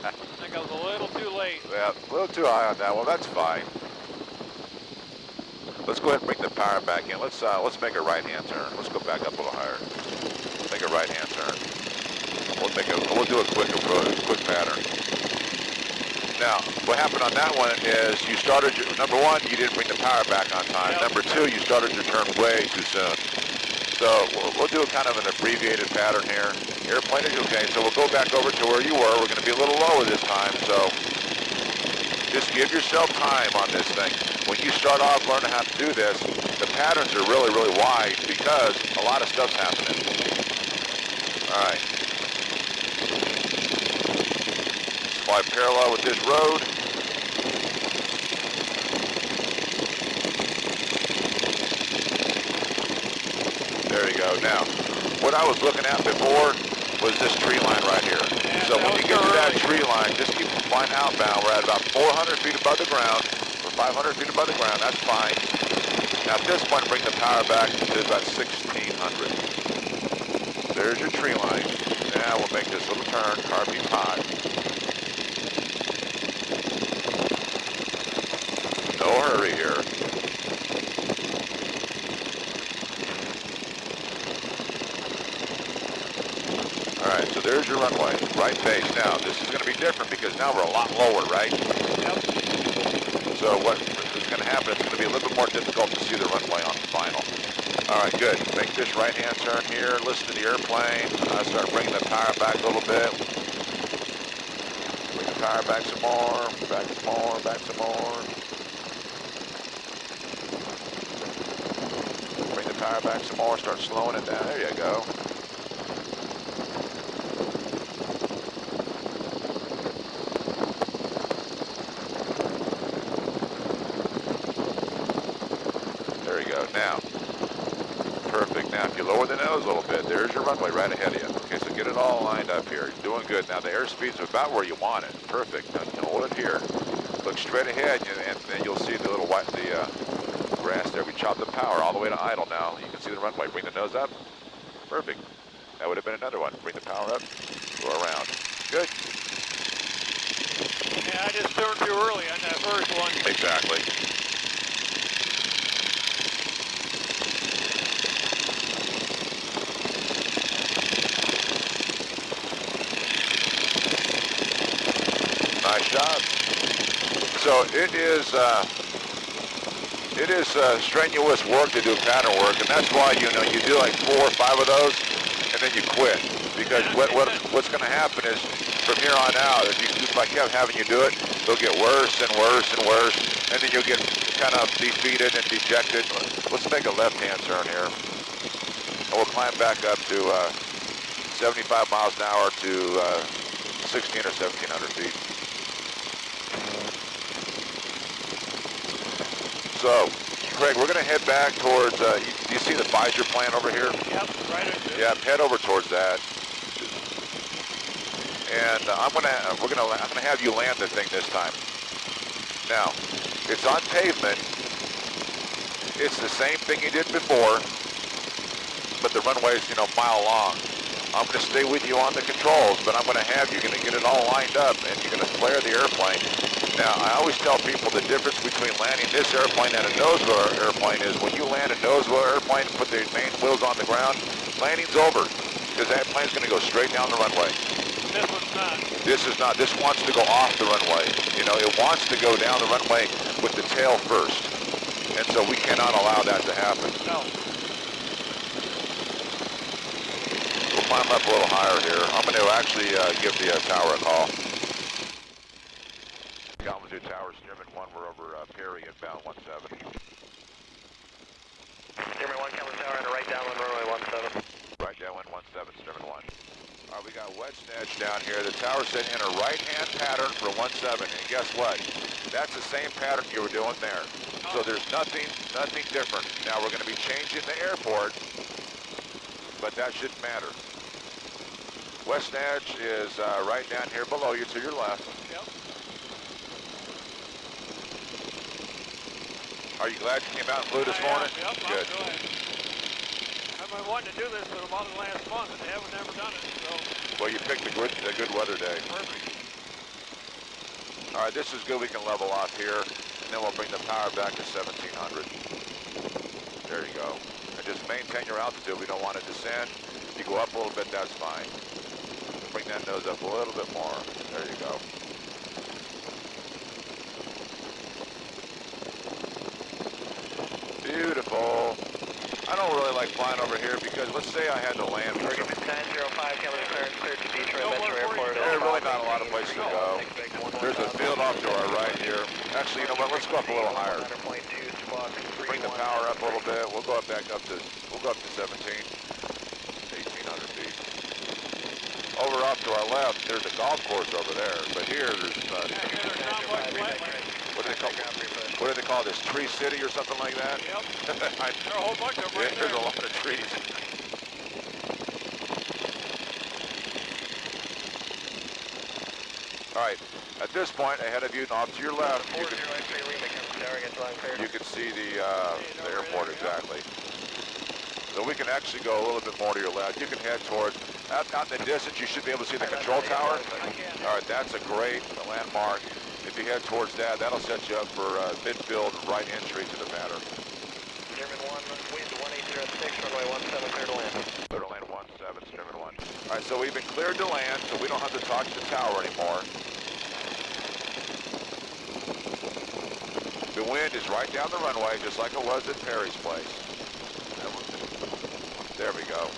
I think I was a little too late. Yeah, a little too high on that one. That's fine. Let's go ahead and bring the power back in. Let's make a right-hand turn. Let's go back up a little higher. Make a right-hand turn. We'll do a quick pattern. Now, what happened on that one is you started number one, you didn't bring the power back on time. Yep. Number two, you started your turn way too soon. So we'll do a kind of an abbreviated pattern here. Airplane is okay, so we'll go back over to where you were. We're going to be a little lower this time, so just give yourself time on this thing. When you start off learning how to do this, the patterns are really, really wide because a lot of stuff's happening. All right. Let's fly parallel with this road. There you go. Now, what I was looking at before was this tree line right here. Yeah, So when you get to that tree line, just keep flying outbound. We're at about 400 feet above the ground, or 500 feet above the ground. That's fine. Now at this point, bring the power back to about 1600. there's your tree line. Now we'll make this little turn, car be hot. No hurry here. Alright, so there's your runway, right face. Now, this is going to be different because now we're a lot lower, right? Yep. So what is going to happen, it's going to be a little bit more difficult to see the runway on the final. Alright, good. Make this right-hand turn here, listen to the airplane. Start bringing the power back a little bit. Bring the power back some more, back some more, back some more. Bring the power back some more, start slowing it down. There you go. Now, perfect. Now, if you lower the nose a little bit, there's your runway right ahead of you. Okay, so get it all lined up here. You're doing good. Now, the airspeed's about where you want it. Perfect. Now, you can hold it here. Look straight ahead, and then you'll see the little white, grass there. We chopped the power all the way to idle now. You can see the runway. Bring the nose up. Perfect. That would have been another one. Bring the power up. Go around. Good. Yeah, I just turned too early on that first one. Exactly. Nice job. So it is strenuous work to do pattern work, and that's why you do like 4 or 5 of those, and then you quit. Because what's going to happen is from here on out, if I kept having you do it, it'll get worse and worse and worse, and then you'll get kind of defeated and dejected. Let's make a left-hand turn here, and we'll climb back up to 75 miles an hour to 16 or 1700 feet. So, Craig, we're going to head back towards, do you see the visor plant over here? Yep, right into it. Yeah, head over towards that. And I'm going to have you land the thing this time. Now, it's on pavement. It's the same thing you did before, but the runway's, a mile long. I'm going to stay with you on the controls, but I'm going to have you going to get it all lined up, and you're going to flare the airplane. Now, I always tell people the difference between landing this airplane and a nose-wheel airplane is when you land a nose-wheel airplane and put the main wheels on the ground, landing's over, because that plane's going to go straight down the runway. This one's not. This is not. This wants to go off the runway. It wants to go down the runway with the tail first, and so we cannot allow that to happen. No. We'll climb up a little higher here. I'm going to actually give the tower a call. Kalamazoo Tower, Stearman 1, we're over Perry at bound 17. Stearman 1, Kalamazoo Tower, and a right downwind runway 17. Right downwind 17, Stearman 1. All right, we got wedge edge down here. The tower's set in a right-hand pattern for 17, and guess what? That's the same pattern you were doing there. So there's nothing different. Now we're going to be changing the airport, but that shouldn't matter. West edge is right down here below you to your left. Yep. Are you glad you came out and flew this morning? Yep, Good. I'm good. I've been wanting to do this for about the last month, and I haven't never done it, so. Well, you picked a good weather day. Perfect. All right, this is good. We can level off here, and then we'll bring the power back to 1700. There you go. And just maintain your altitude. We don't want to descend. If you go up a little bit, that's fine. Bring that nose up a little bit more. There you go. Beautiful. I don't really like flying over here because let's say I had to land. We're going to 905, Kalamazoo clearance, clear to Detroit Metro Airport. There's really not a lot of places to go. There's a field off to our right here. Actually, you know what? Let's go up a little higher. Bring the power up a little bit. We'll go up back up to 17, 1800 feet. Over off to our left, there's a golf course over there. But here, there's what do they call this? Tree City or something like that? Yep. There are a whole bunch of them right There's there. a lot of trees. All right, at this point, ahead of you, and off to your left, you can see the airport exactly. So we can actually go a little bit more to your left. You can head towards, out in the distance, you should be able to see the control tower. All right, that's a great landmark. If you head towards that, that'll set you up for midfield right entry to the matter. Stearman 1, wind 1806, runway 17, clear to land. Clear to land 17, Stearman 1. All right, so we've been cleared to land, so we don't have to talk to the tower anymore. The wind is right down the runway, just like it was at Perry's place. There we go.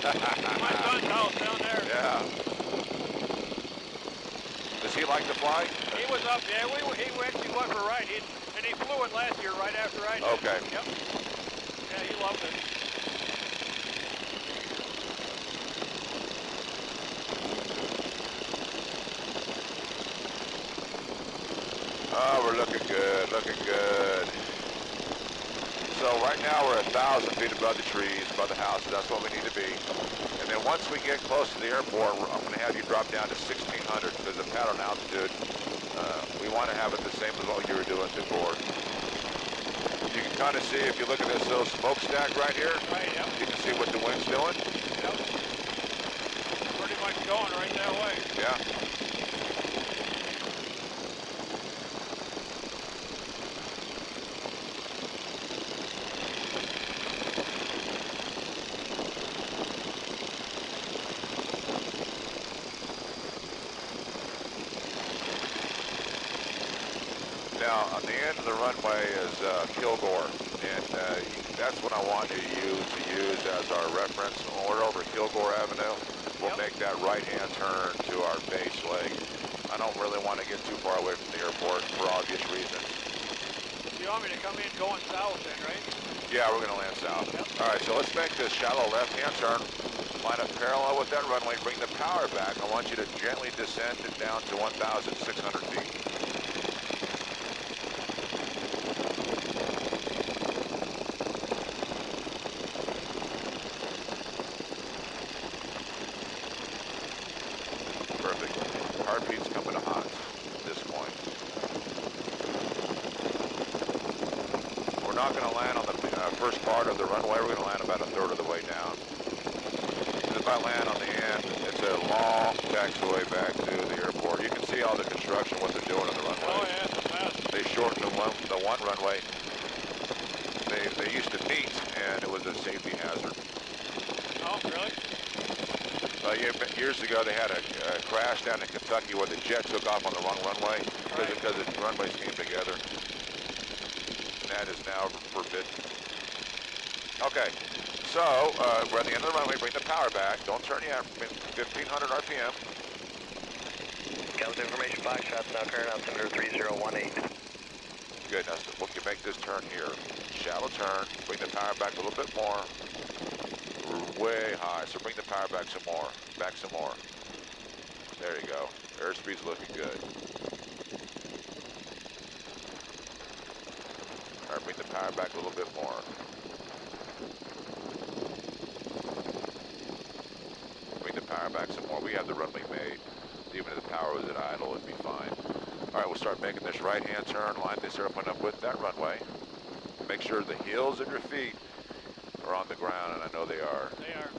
My son's house down there. Yeah. Does he like to fly? He was up, yeah, he actually went for a ride. And he flew it last year right after I did. Okay. Yep. Yeah, he loved it. Oh, we're looking good, looking good. So right now we're 1,000 feet above the trees, above the house. That's what we need to be. And then once we get close to the airport, I'm going to have you drop down to 1,600 because the pattern altitude, we want to have it the same as what you were doing before. You can kind of see, if you look at this little smokestack right here, Right, yep. you can see what the wind's doing. Yep. Pretty much going right that way. Yeah. Now, on the end of the runway is Kilgore, and that's what I want you to use as our reference. When we're over Kilgore Avenue, we'll Yep. make that right-hand turn to our base leg. I don't really want to get too far away from the airport for obvious reasons. You want me to come in going south then, right? Yeah, we're going to land south. Yep. All right, so let's make this shallow left-hand turn. Line up parallel with that runway. Bring the power back. I want you to gently descend it down to 1,600 feet. Perfect. Heartbeat's coming to hot at this point. We're not going to land on the first part of the runway. We're going to land about a third of the way down. And if I land on the end, it's a long taxiway back to the airport. You can see all the construction, what they're doing on the runway. Oh yeah, it's a mess. They shortened the one runway. They used to meet, and it was a safety hazard. Oh, really? Years ago, they had a crash down in Kentucky where the jet took off on the wrong runway because the runways came together. And that is now forbidden. Okay, so we're at the end of the runway. Bring the power back. Don't turn yet. 1,500 RPM. Comes information, 5 shots now, current altimeter 3018. Good. Now we can make this turn here. Shallow turn. Bring the power back a little bit more. We're way high, so bring the power back some more. Back some more. There you go. Airspeed's looking good. All right, bring the power back a little bit more. Bring the power back some more. We have the runway made. Even if the power was at idle, it'd be fine. All right, we'll start making this right-hand turn. Line this airplane up with that runway. Make sure the heels of your feet are on the ground, and I know they are. They are.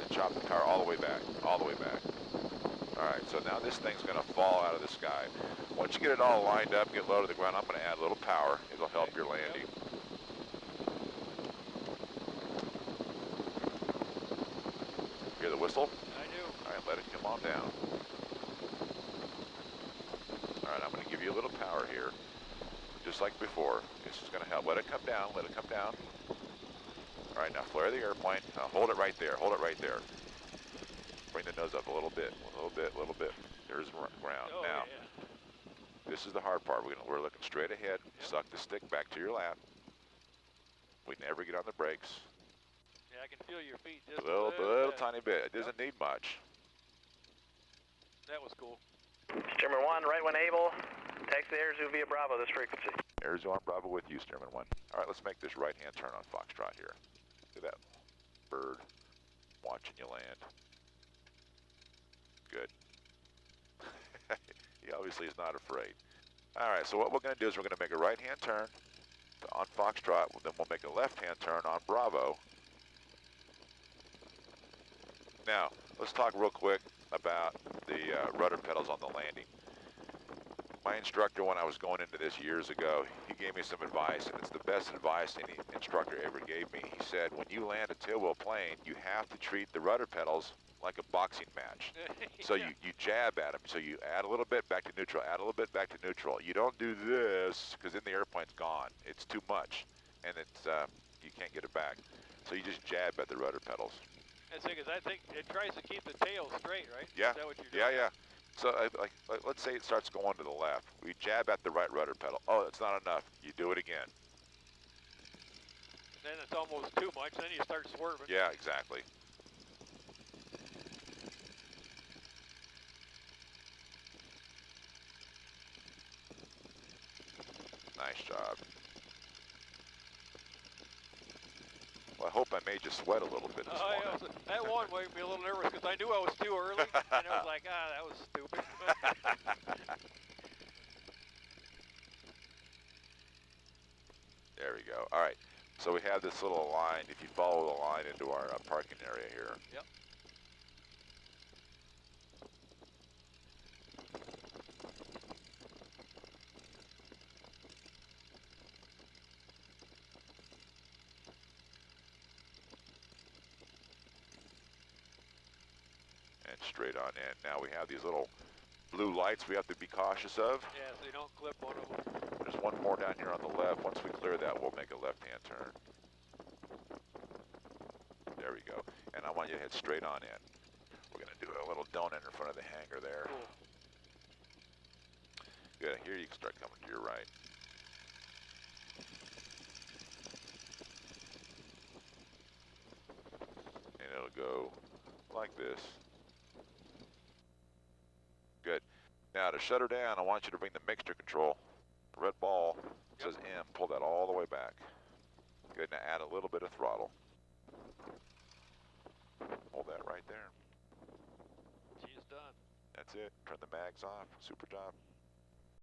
And chop the power all the way back, all the way back. All right, so now this thing's going to fall out of the sky. Once you get it all lined up, get low to the ground, I'm going to add a little power. It'll help your landing. Hear the whistle? I do. All right, let it come on down. All right, I'm going to give you a little power here, just like before. This is going to help. Let it come down, let it come down. All right, now flare the airplane. Now hold it right there, hold it right there. Bring the nose up a little bit, a little bit, a little bit. There's ground. Oh, Now, yeah. this is the hard part. We're looking straight ahead. Yep. Suck the stick back to your lap. We never get on the brakes. Yeah, I can feel your feet just A little bit. tiny bit. It doesn't need much. That was cool. Stearman 1, right when able, taxi to Arizona via Bravo, this frequency. Arizona Bravo with you, Stearman 1. All right, let's make this right-hand turn on Foxtrot here. Look at that bird watching you land. Good. He obviously is not afraid. All right, so what we're going to do is we're going to make a right-hand turn on Foxtrot, then we'll make a left-hand turn on Bravo. Now, let's talk real quick about the rudder pedals on the landing. My instructor, when I was going into this years ago, he gave me some advice, and it's the best advice any instructor ever gave me. He said, when you land a tailwheel plane, you have to treat the rudder pedals like a boxing match. So you jab at them. So you add a little bit back to neutral, add a little bit back to neutral. You don't do this, because then the airplane's gone. It's too much, and it's you can't get it back. So you just jab at the rudder pedals. That's it, because I think it tries to keep the tail straight, right? Yeah. Is that what you're doing? Yeah. So like, let's say it starts going to the left. We jab at the right rudder pedal. Oh, it's not enough. You do it again. And then it's almost too much. Then you start swerving. Yeah, exactly. Nice job. Well, I hope I made you sweat a little bit this morning. Yeah, that one made me a little nervous because I knew I was too early, and I was like, that was stupid. There we go. All right. So we have this little line. If you follow the line into our parking area here. Yep. And straight on in. Now we have these little blue lights we have to be cautious of. Yeah, so you don't clip one of them. There's one more down here on the left. Once we clear that, we'll make a left-hand turn. There we go. And I want you to head straight on in. We're going to do a little donut in front of the hangar there. Cool. Good. Here you can start coming to your right. And it'll go like this. Good. Now to shut her down, I want you to bring the mixture control. The red ball says M. Pull that all the way back. Good. Now add a little bit of throttle. Hold that right there. She's done. That's it. Turn the mags off. Super job.